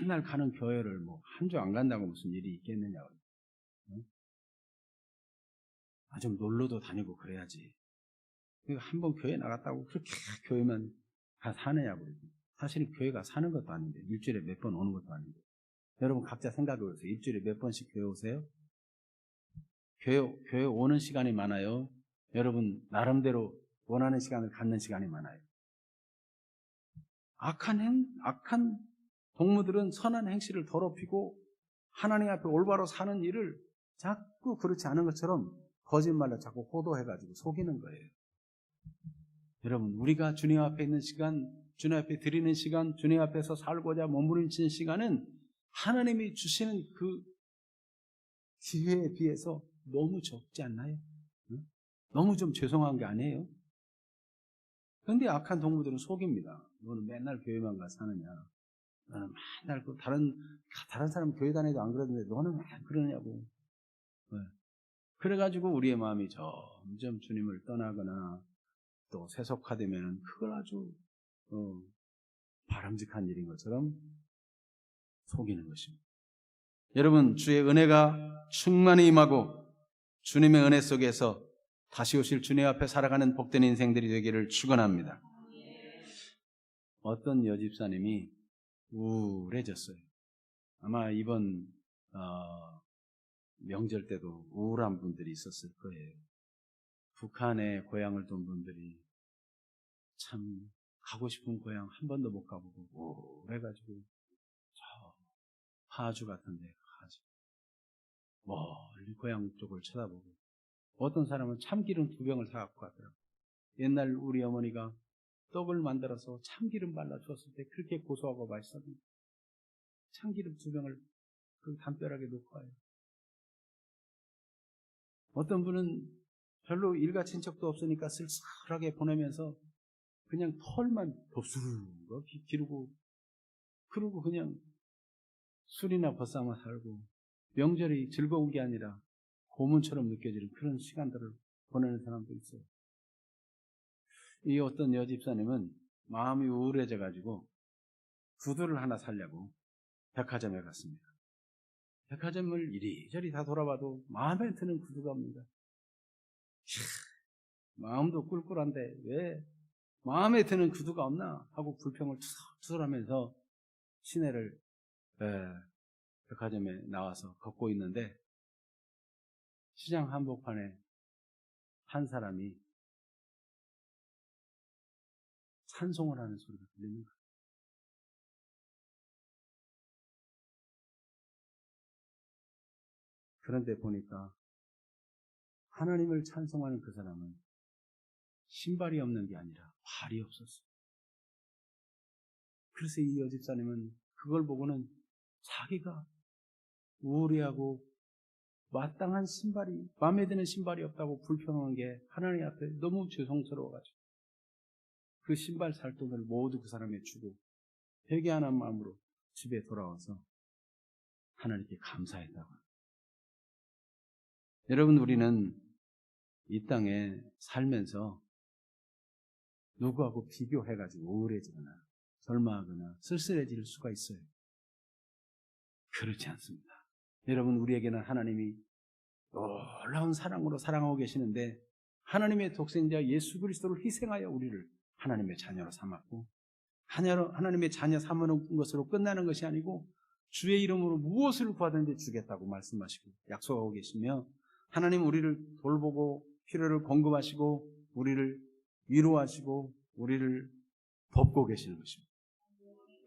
맨날 가는 교회를 뭐 한 주 안 간다고 무슨 일이 있겠느냐고. 응? 좀 놀러도 다니고 그래야지. 한번 교회 나갔다고 그렇게 교회만 다 사느냐고. 사실 교회가 사는 것도 아닌데, 일주일에 몇 번 오는 것도 아닌데. 여러분 각자 생각해 보세요. 일주일에 몇 번씩 교회 오세요? 교회 오는 시간이 많아요? 여러분 나름대로 원하는 시간을 갖는 시간이 많아요? 악한 동무들은 선한 행실을 더럽히고 하나님 앞에 올바로 사는 일을 자꾸 그렇지 않은 것처럼 거짓말로 자꾸 호도해가지고 속이는 거예요. 여러분, 우리가 주님 앞에 있는 시간, 주님 앞에 드리는 시간, 주님 앞에서 살고자 몸부림치는 시간은 하나님이 주시는 그 기회에 비해서 너무 적지 않나요? 응? 너무 좀 죄송한 게 아니에요? 그런데 악한 동무들은 속입니다. 너는 맨날 교회만 가서 사느냐? 너는 맨날 다른 사람 교회 다니도 안 그러는데 너는 왜 그러냐고. 네. 그래가지고 우리의 마음이 점점 주님을 떠나거나 또 세속화되면 그걸 아주 바람직한 일인 것처럼 속이는 것입니다. 여러분, 주의 은혜가 충만히 임하고 주님의 은혜 속에서 다시 오실 주님 앞에 살아가는 복된 인생들이 되기를 축원합니다. 어떤 여집사님이 우울해졌어요. 아마 이번 명절 때도 우울한 분들이 있었을 거예요. 북한에 고향을 둔 분들이 참 가고 싶은 고향 한 번도 못 가보고 우울해가지고 저 파주 같은 데 가가지고 멀리 고향 쪽을 쳐다보고 어떤 사람은 참기름 2병을 사갖고 가더라고요. 옛날 우리 어머니가 떡을 만들어서 참기름 발라주었을 때 그렇게 고소하고 맛있었는데 참기름 2병을 그 담벼락에 놓고 와요. 어떤 분은 별로 일가 친척도 없으니까 쓸쓸하게 보내면서 그냥 털만 덥수룩 기르고 그러고 그냥 술이나 벗삼아 살고 명절이 즐거운 게 아니라 고문처럼 느껴지는 그런 시간들을 보내는 사람도 있어요. 이 어떤 여집사님은 마음이 우울해져가지고 구두를 하나 사려고 백화점에 갔습니다. 백화점을 이리저리 다 돌아봐도 마음에 드는 구두가 없습니다. 마음도 꿀꿀한데 왜 마음에 드는 구두가 없나 하고 불평을 투덜투덜하면서 시내를 백화점에 나와서 걷고 있는데 시장 한복판에 한 사람이 찬송을 하는 소리가 들리는 거예요. 그런데 보니까 하나님을 찬송하는 그 사람은 신발이 없는 게 아니라 발이 없었어요. 그래서 이 여집사님은 그걸 보고는 자기가 우울해하고 마땅한 신발이, 마음에 드는 신발이 없다고 불평한 게 하나님 앞에 너무 죄송스러워가지고 그 신발 살 돈을 모두 그 사람에 주고 회개하는 마음으로 집에 돌아와서 하나님께 감사했다고 합니다. 여러분, 우리는 이 땅에 살면서 누구하고 비교해가지고 우울해지거나 절망하거나 쓸쓸해질 수가 있어요. 그렇지 않습니다. 여러분, 우리에게는 하나님이 놀라운 사랑으로 사랑하고 계시는데 하나님의 독생자 예수 그리스도를 희생하여 우리를 하나님의 자녀로 삼았고 하나님의 자녀 삼는 것으로 끝나는 것이 아니고 주의 이름으로 무엇을 구하든지 주겠다고 말씀하시고 약속하고 계시며 하나님 우리를 돌보고 필요를 공급하시고 우리를 위로하시고 우리를 돕고 계시는 것입니다.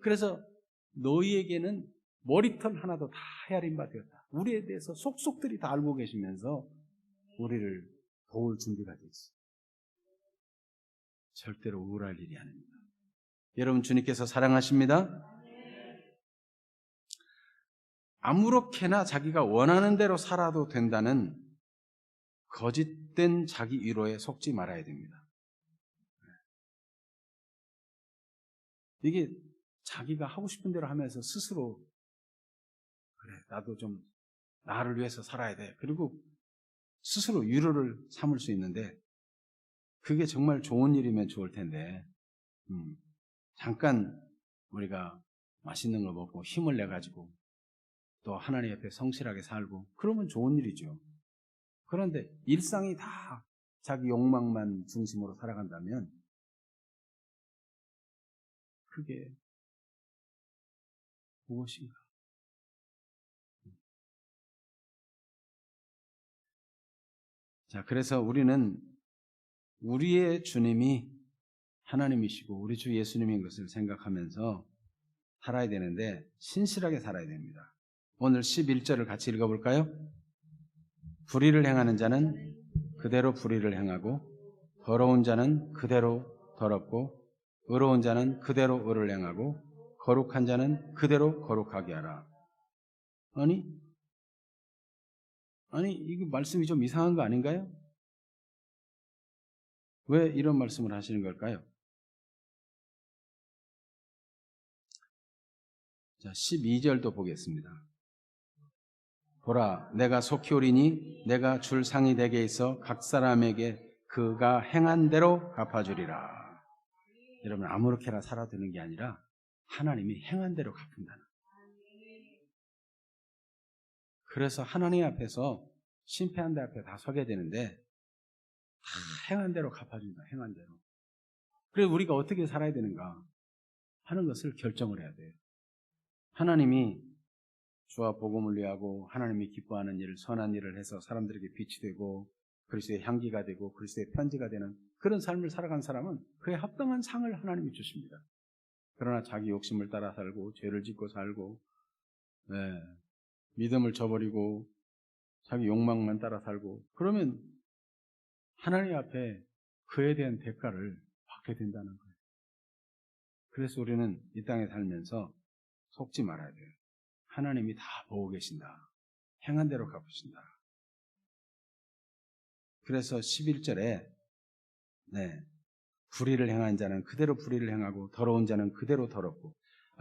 그래서 너희에게는 머리털 하나도 다 헤아림 바 되었다. 우리에 대해서 속속들이 다 알고 계시면서 우리를 도울 준비가 되어 있어요. 절대로 우울할 일이 아닙니다. 여러분 주님께서 사랑하십니다. 아무렇게나 자기가 원하는 대로 살아도 된다는 거짓된 자기 위로에 속지 말아야 됩니다. 이게 자기가 하고 싶은 대로 하면서 스스로 그래 나도 좀 나를 위해서 살아야 돼. 그리고 스스로 위로를 삼을 수 있는데 그게 정말 좋은 일이면 좋을 텐데 잠깐 우리가 맛있는 거 먹고 힘을 내가지고 또 하나님 앞에 성실하게 살고 그러면 좋은 일이죠. 그런데 일상이 다 자기 욕망만 중심으로 살아간다면 그게 무엇인가? 자, 그래서 우리는 우리의 주님이 하나님이시고 우리 주 예수님인 것을 생각하면서 살아야 되는데 신실하게 살아야 됩니다. 오늘 11절을 같이 읽어볼까요? 불의를 행하는 자는 그대로 불의를 행하고 더러운 자는 그대로 더럽고 의로운 자는 그대로 의를 행하고 거룩한 자는 그대로 거룩하게 하라. 아니 이게 말씀이 좀 이상한 거 아닌가요? 왜 이런 말씀을 하시는 걸까요? 자, 12절도 보겠습니다. 보라, 내가 속히 오리니 내가 줄 상이 내게 있어 각 사람에게 그가 행한 대로 갚아주리라. 여러분 아무렇게나 살아드는 게 아니라 하나님이 행한 대로 갚는다는. 그래서 하나님 앞에서 심판한 데 앞에 다 서게 되는데 다 행한 대로 갚아준다. 행한 대로. 그래서 우리가 어떻게 살아야 되는가 하는 것을 결정을 해야 돼요. 하나님이 주와 복음을 위하고 하나님이 기뻐하는 일을 선한 일을 해서 사람들에게 빛이 되고 그리스도의 향기가 되고 그리스도의 편지가 되는 그런 삶을 살아간 사람은 그에 합당한 상을 하나님이 주십니다. 그러나 자기 욕심을 따라 살고 죄를 짓고 살고 믿음을 저버리고 자기 욕망만 따라 살고 그러면 하나님 앞에 그에 대한 대가를 받게 된다는 거예요. 그래서 우리는 이 땅에 살면서 속지 말아야 돼요. 하나님이 다 보고 계신다. 행한 대로 갚으신다. 그래서 11절에 불의를 행한 자는 그대로 불의를 행하고 더러운 자는 그대로 더럽고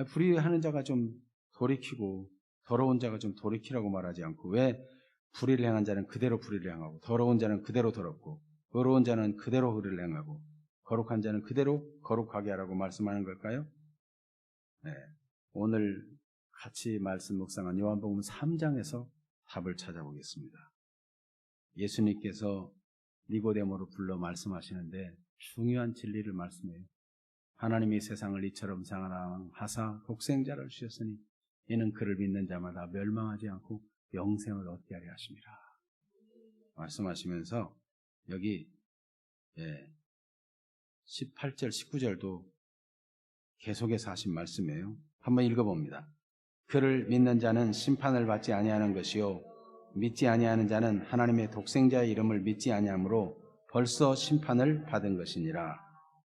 불의하는 자가 좀 돌이키고 더러운 자가 좀 돌이키라고 말하지 않고 왜 불의를 행한 자는 그대로 불의를 행하고 더러운 자는 그대로 더럽고 의로운 자는 그대로 의를 행하고 거룩한 자는 그대로 거룩하게 하라고 말씀하는 걸까요? 오늘 같이 말씀 묵상한 요한복음 3장에서 답을 찾아보겠습니다. 예수님께서 니고데모를 불러 말씀하시는데 중요한 진리를 말씀해요. 하나님이 세상을 이처럼 사랑하사 독생자를 주셨으니 이는 그를 믿는 자마다 멸망하지 않고 영생을 얻게 하려 하심이라 말씀하시면서 여기 18절 19절도 계속해서 하신 말씀이에요. 한번 읽어봅니다. 그를 믿는 자는 심판을 받지 아니하는 것이요 믿지 아니하는 자는 하나님의 독생자의 이름을 믿지 아니하므로 벌써 심판을 받은 것이니라.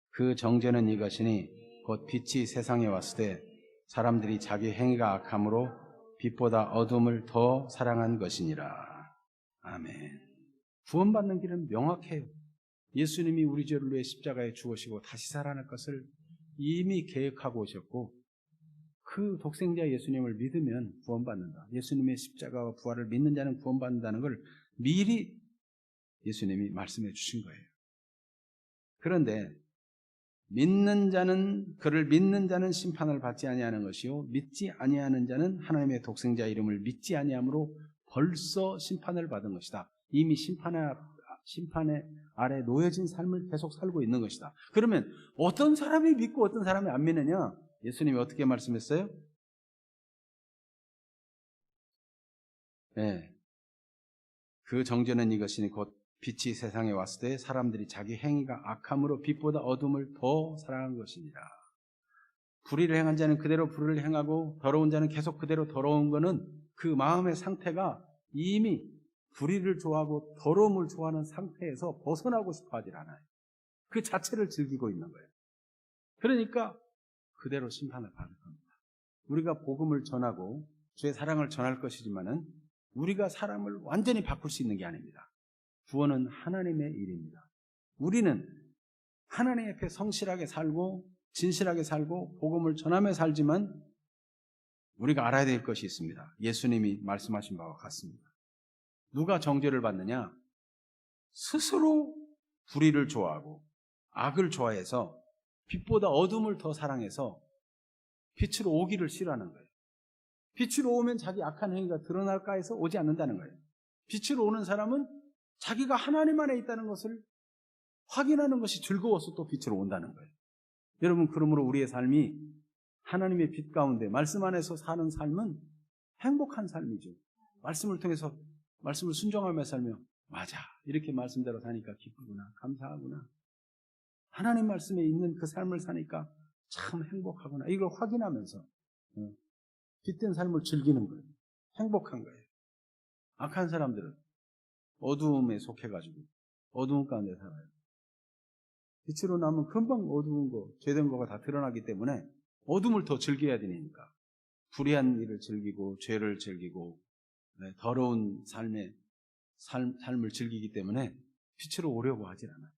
그 정죄는 이것이니 곧 빛이 세상에 왔을 때 사람들이 자기 행위가 악함으로 빛보다 어둠을 더 사랑한 것이니라. 아멘. 구원받는 길은 명확해요. 예수님이 우리 죄를 위해 십자가에 죽으시고 다시 살아날 것을 이미 계획하고 오셨고 그 독생자 예수님을 믿으면 구원받는다. 예수님의 십자가와 부활을 믿는 자는 구원받는다는 걸 미리 예수님이 말씀해 주신 거예요. 그런데 그를 믿는 자는 심판을 받지 아니하는 것이요 믿지 아니하는 자는 하나님의 독생자 이름을 믿지 아니함으로 벌써 심판을 받은 것이다. 이미 심판의 아래 놓여진 삶을 계속 살고 있는 것이다. 그러면 어떤 사람이 믿고 어떤 사람이 안 믿느냐? 예수님이 어떻게 말씀했어요? 예. 그 정죄는 이것이니 곧 빛이 세상에 왔을 때 사람들이 자기 행위가 악함으로 빛보다 어둠을 더 사랑한 것이니라. 불의를 행한 자는 그대로 불의를 행하고 더러운 자는 계속 그대로 더러운 거는 그 마음의 상태가 이미 불의를 좋아하고 더러움을 좋아하는 상태에서 벗어나고 싶어 하질 않아요. 그 자체를 즐기고 있는 거예요. 그러니까 그대로 심판을 받을 겁니다. 우리가 복음을 전하고 주의 사랑을 전할 것이지만은 우리가 사람을 완전히 바꿀 수 있는 게 아닙니다. 구원은 하나님의 일입니다. 우리는 하나님 앞에 성실하게 살고 진실하게 살고 복음을 전하며 살지만 우리가 알아야 될 것이 있습니다. 예수님이 말씀하신 바와 같습니다. 누가 정죄를 받느냐? 스스로 불의를 좋아하고 악을 좋아해서 빛보다 어둠을 더 사랑해서 빛으로 오기를 싫어하는 거예요. 빛으로 오면 자기 악한 행위가 드러날까 해서 오지 않는다는 거예요. 빛으로 오는 사람은 자기가 하나님 안에 있다는 것을 확인하는 것이 즐거워서 또 빛으로 온다는 거예요. 여러분, 그러므로 우리의 삶이 하나님의 빛 가운데 말씀 안에서 사는 삶은 행복한 삶이죠. 말씀을 통해서 말씀을 순종하며 살며 맞아, 이렇게 말씀대로 사니까 기쁘구나, 감사하구나, 하나님 말씀에 있는 그 삶을 사니까 참 행복하구나, 이걸 확인하면서 빛된 삶을 즐기는 거예요. 행복한 거예요. 악한 사람들은 어두움에 속해가지고 어두움 가운데 살아요. 빛으로 나면 금방 어두운 거, 죄된 거가 다 드러나기 때문에 어둠을 더 즐겨야 되니까 불의한 일을 즐기고 죄를 즐기고 더러운 삶을 즐기기 때문에 빛으로 오려고 하질 않아요.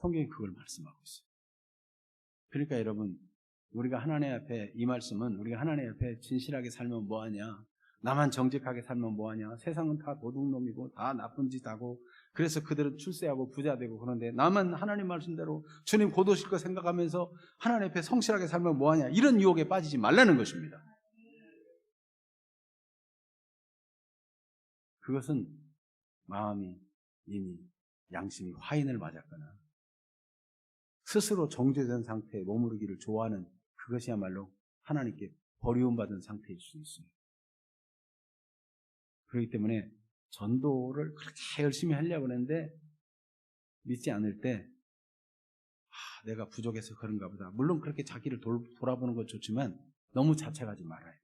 성경이 그걸 말씀하고 있어요. 그러니까 여러분, 우리가 하나님 앞에, 이 말씀은 우리가 하나님 앞에 진실하게 살면 뭐하냐, 나만 정직하게 살면 뭐하냐, 세상은 다 도둑놈이고 다 나쁜 짓 하고 그래서 그들은 출세하고 부자 되고 그런데 나만 하나님 말씀대로 주님 곧 오실 거 생각하면서 하나님 앞에 성실하게 살면 뭐하냐, 이런 유혹에 빠지지 말라는 것입니다. 그것은 마음이 이미 양심이 화인을 맞았거나 스스로 정죄된 상태에 머무르기를 좋아하는, 그것이야말로 하나님께 버리움받은 상태일 수 있습니다. 그렇기 때문에 전도를 그렇게 열심히 하려고 하는데 믿지 않을 때 내가 부족해서 그런가 보다. 물론 그렇게 자기를 돌아보는 것 좋지만 너무 자책하지 말아요.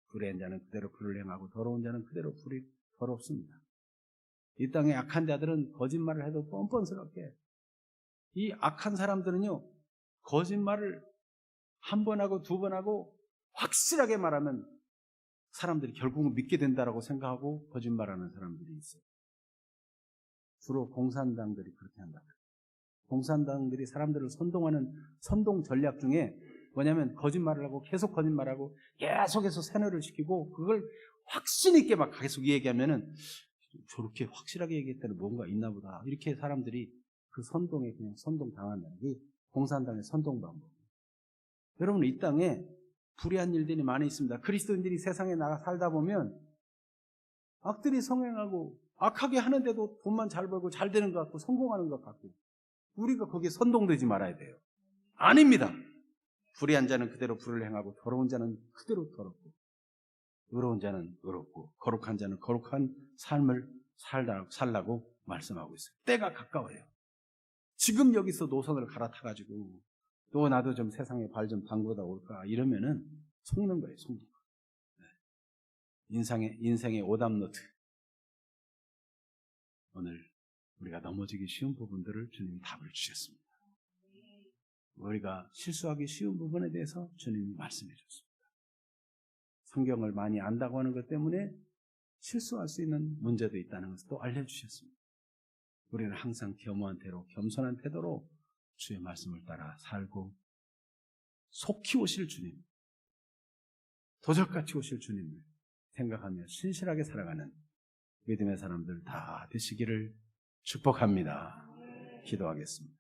불의한 자는 그대로 불을 행하고 더러운 자는 그대로 불이 더럽습니다. 이 땅에 악한 자들은 거짓말을 해도 뻔뻔스럽게, 이 악한 사람들은요, 거짓말을 한 번 하고 두 번 하고 확실하게 말하면 사람들이 결국은 믿게 된다라고 생각하고 거짓말하는 사람들이 있어요. 주로 공산당들이 그렇게 한다. 공산당들이 사람들을 선동하는 선동 전략 중에 뭐냐면 거짓말을 하고 계속 거짓말하고 계속해서 세뇌를 시키고 그걸 확신 있게 막 계속 얘기하면은 저렇게 확실하게 얘기했다는 뭔가 있나 보다, 이렇게 사람들이 그 선동에 그냥 선동당한다는 게 공산당의 선동 방법. 여러분, 이 땅에 불의한 일들이 많이 있습니다. 그리스도인들이 세상에 나가 살다 보면 악들이 성행하고 악하게 하는데도 돈만 잘 벌고 잘 되는 것 같고 성공하는 것 같고, 우리가 거기에 선동되지 말아야 돼요. 아닙니다. 불의한 자는 그대로 불을 행하고 더러운 자는 그대로 더럽고 의로운 자는 의롭고 거룩한 자는 거룩한 삶을 살라고 말씀하고 있어요. 때가 가까워요. 지금 여기서 노선을 갈아타가지고 또 나도 좀 세상에 발 좀 담그다 올까 이러면은 속는 거예요. 속는 거. 인생의 오답노트. 오늘 우리가 넘어지기 쉬운 부분들을 주님이 답을 주셨습니다. 우리가 실수하기 쉬운 부분에 대해서 주님이 말씀해 줬습니다. 성경을 많이 안다고 하는 것 때문에 실수할 수 있는 문제도 있다는 것을 또 알려주셨습니다. 우리는 항상 겸허한 태로, 겸손한 태도로 주의 말씀을 따라 살고 속히 오실 주님, 도적같이 오실 주님을 생각하며 신실하게 살아가는 믿음의 사람들 다 되시기를 축복합니다. 기도하겠습니다.